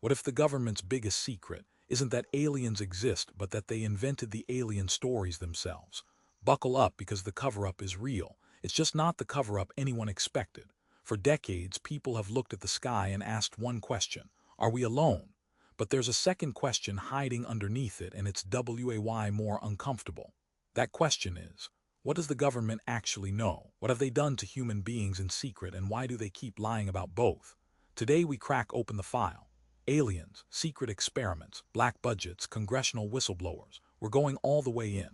What if the government's biggest secret isn't that aliens exist, but that they invented the alien stories themselves? Buckle up because the cover-up is real. It's just not the cover-up anyone expected. For decades, people have looked at the sky and asked one question: are we alone? But there's a second question hiding underneath it, and it's way more uncomfortable. That question is, what does the government actually know? What have they done to human beings in secret, and why do they keep lying about both? Today we crack open the file. Aliens, secret experiments, black budgets, congressional whistleblowers. We're going all the way in.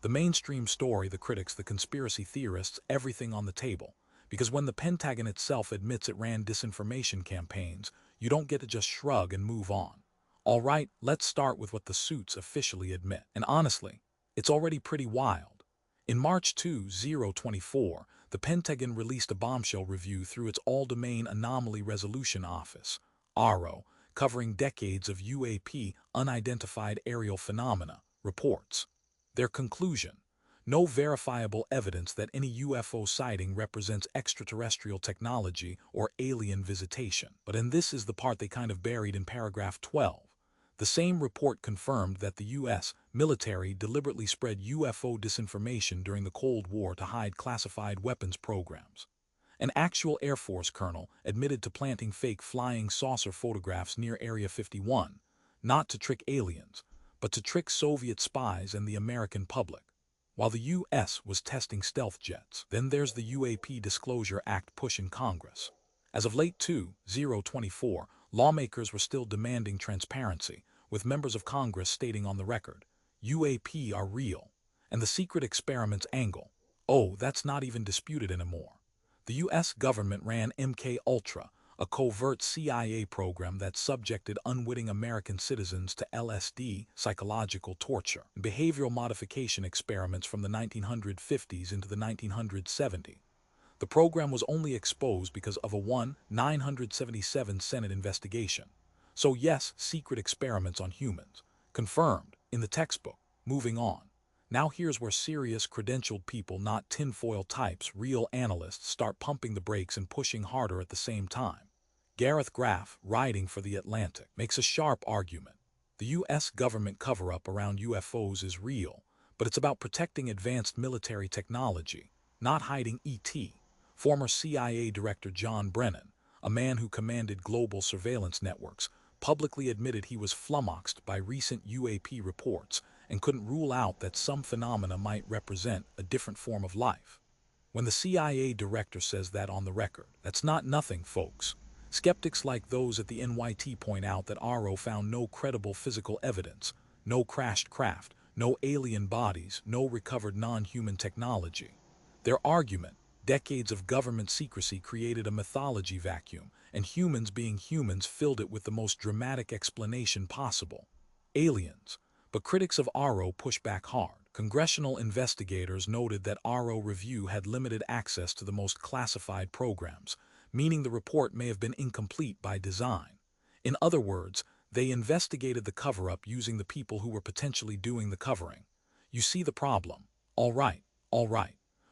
The mainstream story, the critics, the conspiracy theorists, everything on the table. Because when the Pentagon itself admits it ran disinformation campaigns, you don't get to just shrug and move on. All right, let's start with what the suits officially admit. And honestly, it's already pretty wild. In March 2024, the Pentagon released a bombshell review through its All-Domain Anomaly Resolution Office, ARO, covering decades of UAP, unidentified aerial phenomena, reports. Their conclusion: no verifiable evidence that any UFO sighting represents extraterrestrial technology or alien visitation. But and this is the part they kind of buried in paragraph 12. The same report confirmed that the U.S. military deliberately spread UFO disinformation during the Cold War to hide classified weapons programs. An actual Air Force colonel admitted to planting fake flying saucer photographs near Area 51, not to trick aliens, but to trick Soviet spies and the American public. While the U.S. was testing stealth jets, then there's the UAP Disclosure Act push in Congress. As of late 2024, lawmakers were still demanding transparency, with members of Congress stating on the record, UAP are real, and the secret experiments angle, oh, that's not even disputed anymore. The U.S. government ran MK Ultra, a covert CIA program that subjected unwitting American citizens to LSD, psychological torture, and behavioral modification experiments from the 1950s into the 1970s. The program was only exposed because of a 977 Senate investigation. So yes, secret experiments on humans. Confirmed, in the textbook. Moving on. Now here's where serious, credentialed people, not tinfoil types, real analysts, start pumping the brakes and pushing harder at the same time. Gareth Graff, writing for The Atlantic, makes a sharp argument. The U.S. government cover-up around UFOs is real, but it's about protecting advanced military technology, not hiding ET. Former CIA Director John Brennan, a man who commanded global surveillance networks, publicly admitted he was flummoxed by recent UAP reports and couldn't rule out that some phenomena might represent a different form of life. When the CIA director says that on the record, that's not nothing, folks. Skeptics like those at the NYT point out that ARO found no credible physical evidence, no crashed craft, no alien bodies, no recovered non-human technology. Their argument: decades of government secrecy created a mythology vacuum, and humans being humans filled it with the most dramatic explanation possible: aliens. But critics of ARO push back hard. Congressional investigators noted that ARO review had limited access to the most classified programs, meaning the report may have been incomplete by design. In other words, they investigated the cover-up using the people who were potentially doing the covering. You see the problem? All right.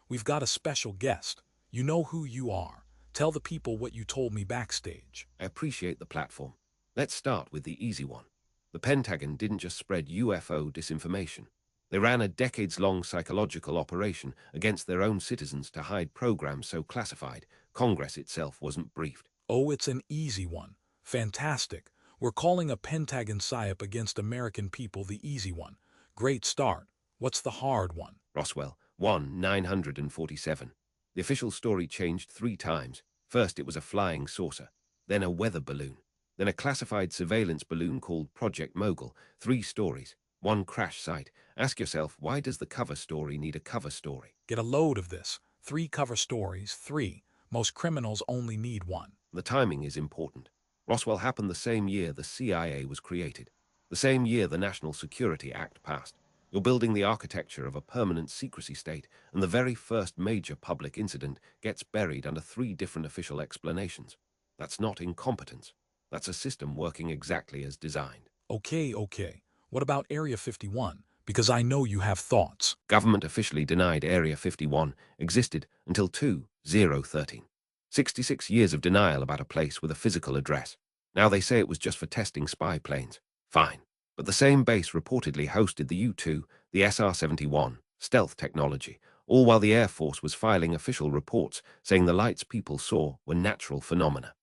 We've got a special guest. You know who you are. Tell the people what you told me backstage. I appreciate the platform. Let's start with the easy one. The Pentagon didn't just spread UFO disinformation. They ran a decades-long psychological operation against their own citizens to hide programs so classified, Congress itself wasn't briefed. Oh, it's an easy one. Fantastic. We're calling a Pentagon psyop against American people the easy one. Great start. What's the hard one? Roswell, 947. The official story changed 3 times. First, it was a flying saucer, then a weather balloon, then a classified surveillance balloon called Project Mogul. 3 stories, 1 crash site. Ask yourself, why does the cover story need a cover story? Get a load of this. 3 cover stories, 3. Most criminals only need 1. The timing is important. Roswell happened the same year the CIA was created, the same year the National Security Act passed. You're building the architecture of a permanent secrecy state, and the very first major public incident gets buried under 3 different official explanations. That's not incompetence. That's a system working exactly as designed. Okay. What about Area 51? Because I know you have thoughts. Government officially denied Area 51 existed until 2013. 66 years of denial about a place with a physical address. Now they say it was just for testing spy planes. Fine. But the same base reportedly hosted the U-2, the SR-71, stealth technology, all while the Air Force was filing official reports saying the lights people saw were natural phenomena.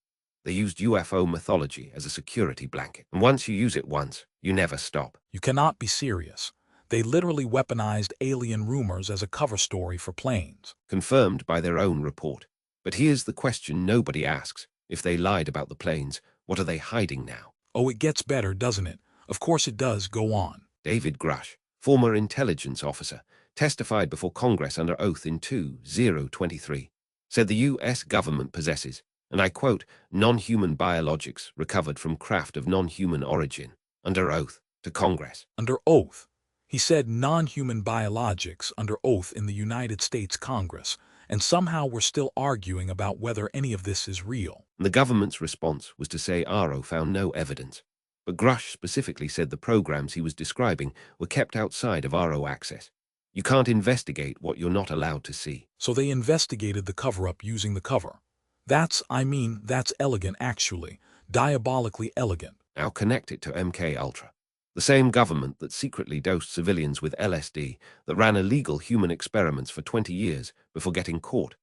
They used UFO mythology as a security blanket, and once you use it once, you never stop. You cannot be serious. They literally weaponized alien rumors as a cover story for planes. Confirmed by their own report. But here's the question nobody asks. If they lied about the planes, what are they hiding now? Oh, it gets better, doesn't it? Of course it does. Go on. David Grush, former intelligence officer, testified before Congress under oath in 2023, said the U.S. government possesses, and I quote, non-human biologics recovered from craft of non-human origin, under oath to Congress. Under oath. He said non-human biologics under oath in the United States Congress, and somehow we're still arguing about whether any of this is real. The government's response was to say ARO found no evidence, but Grush specifically said the programs he was describing were kept outside of RO access. You can't investigate what you're not allowed to see. So they investigated the cover-up using the cover. That's elegant actually. Diabolically elegant. Now connect it to MK Ultra. The same government that secretly dosed civilians with LSD, that ran illegal human experiments for 20 years before getting caught.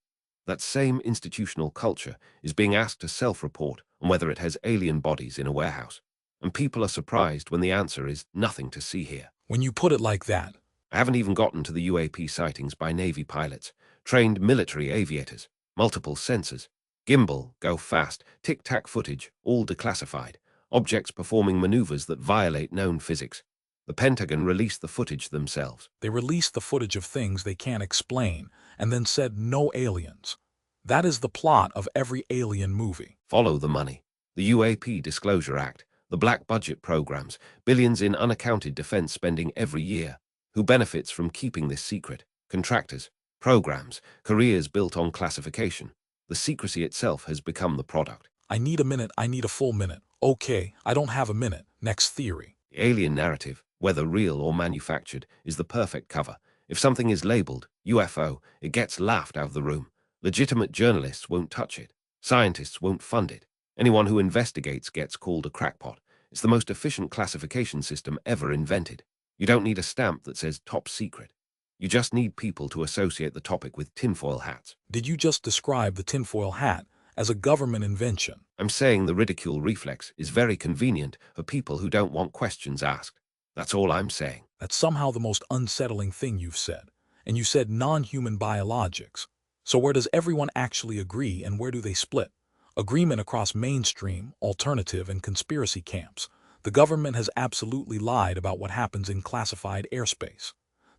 That same institutional culture is being asked to self-report on whether it has alien bodies in a warehouse. And people are surprised when the answer is nothing to see here. When you put it like that. I haven't even gotten to the UAP sightings by Navy pilots, trained military aviators, multiple sensors, gimbal, go fast, tic-tac footage, all declassified, objects performing maneuvers that violate known physics. The Pentagon released the footage themselves. They released the footage of things they can't explain, and then said no aliens. That is the plot of every alien movie. Follow the money. The UAP Disclosure Act, the black budget programs, billions in unaccounted defense spending every year. Who benefits from keeping this secret? Contractors, programs, careers built on classification. The secrecy itself has become the product. I need a minute, I need a full minute. Okay, I don't have a minute. Next theory. The alien narrative, whether real or manufactured, is the perfect cover. If something is labeled UFO, it gets laughed out of the room. Legitimate journalists won't touch it. Scientists won't fund it. Anyone who investigates gets called a crackpot. It's the most efficient classification system ever invented. You don't need a stamp that says top secret. You just need people to associate the topic with tinfoil hats. Did you just describe the tinfoil hat as a government invention? I'm saying the ridicule reflex is very convenient for people who don't want questions asked. That's all I'm saying. That's somehow the most unsettling thing you've said. And you said non-human biologics. So where does everyone actually agree and where do they split? Agreement across mainstream, alternative, and conspiracy camps. The government has absolutely lied about what happens in classified airspace.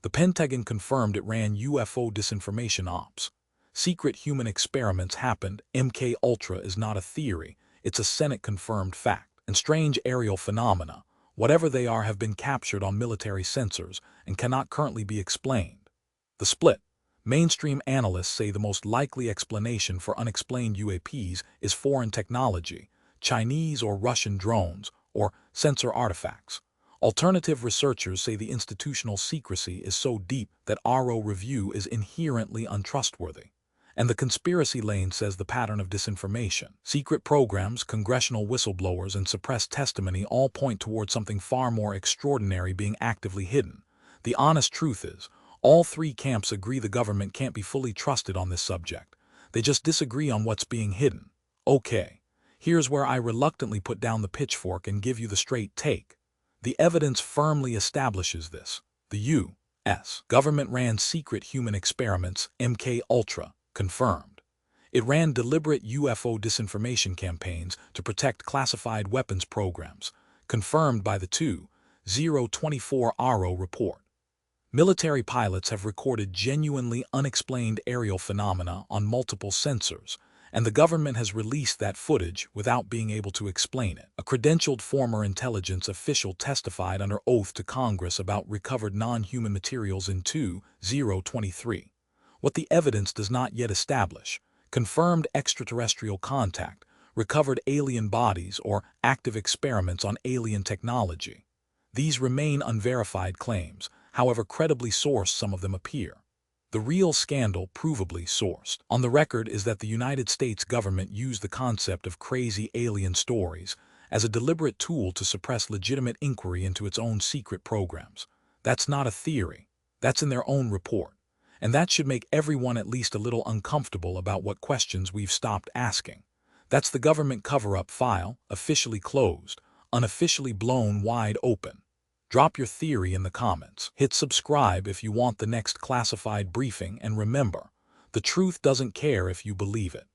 The Pentagon confirmed it ran UFO disinformation ops. Secret human experiments happened. MK Ultra is not a theory, it's a Senate-confirmed fact. And strange aerial phenomena, whatever they are, have been captured on military sensors and cannot currently be explained. The split. Mainstream analysts say the most likely explanation for unexplained UAPs is foreign technology, Chinese or Russian drones, or sensor artifacts. Alternative researchers say the institutional secrecy is so deep that RO review is inherently untrustworthy. And the conspiracy lane says the pattern of disinformation, secret programs, congressional whistleblowers, and suppressed testimony all point towards something far more extraordinary being actively hidden. The honest truth is, all three camps agree the government can't be fully trusted on this subject. They just disagree on what's being hidden. Okay. Here's where I reluctantly put down the pitchfork and give you the straight take. The evidence firmly establishes this. The U.S. government ran secret human experiments, MK Ultra, confirmed. It ran deliberate UFO disinformation campaigns to protect classified weapons programs, confirmed by the 2024 RO report. Military pilots have recorded genuinely unexplained aerial phenomena on multiple sensors, and the government has released that footage without being able to explain it. A credentialed former intelligence official testified under oath to Congress about recovered non-human materials in 2023. What the evidence does not yet establish: confirmed extraterrestrial contact, recovered alien bodies, or active experiments on alien technology. These remain unverified claims, however credibly sourced some of them appear. The real scandal, provably sourced on the record, is that the United States government used the concept of crazy alien stories as a deliberate tool to suppress legitimate inquiry into its own secret programs. That's not a theory. That's in their own report. And that should make everyone at least a little uncomfortable about what questions we've stopped asking. That's the government cover-up file, officially closed, unofficially blown wide open. Drop your theory in the comments. Hit subscribe if you want the next classified briefing, and remember, the truth doesn't care if you believe it.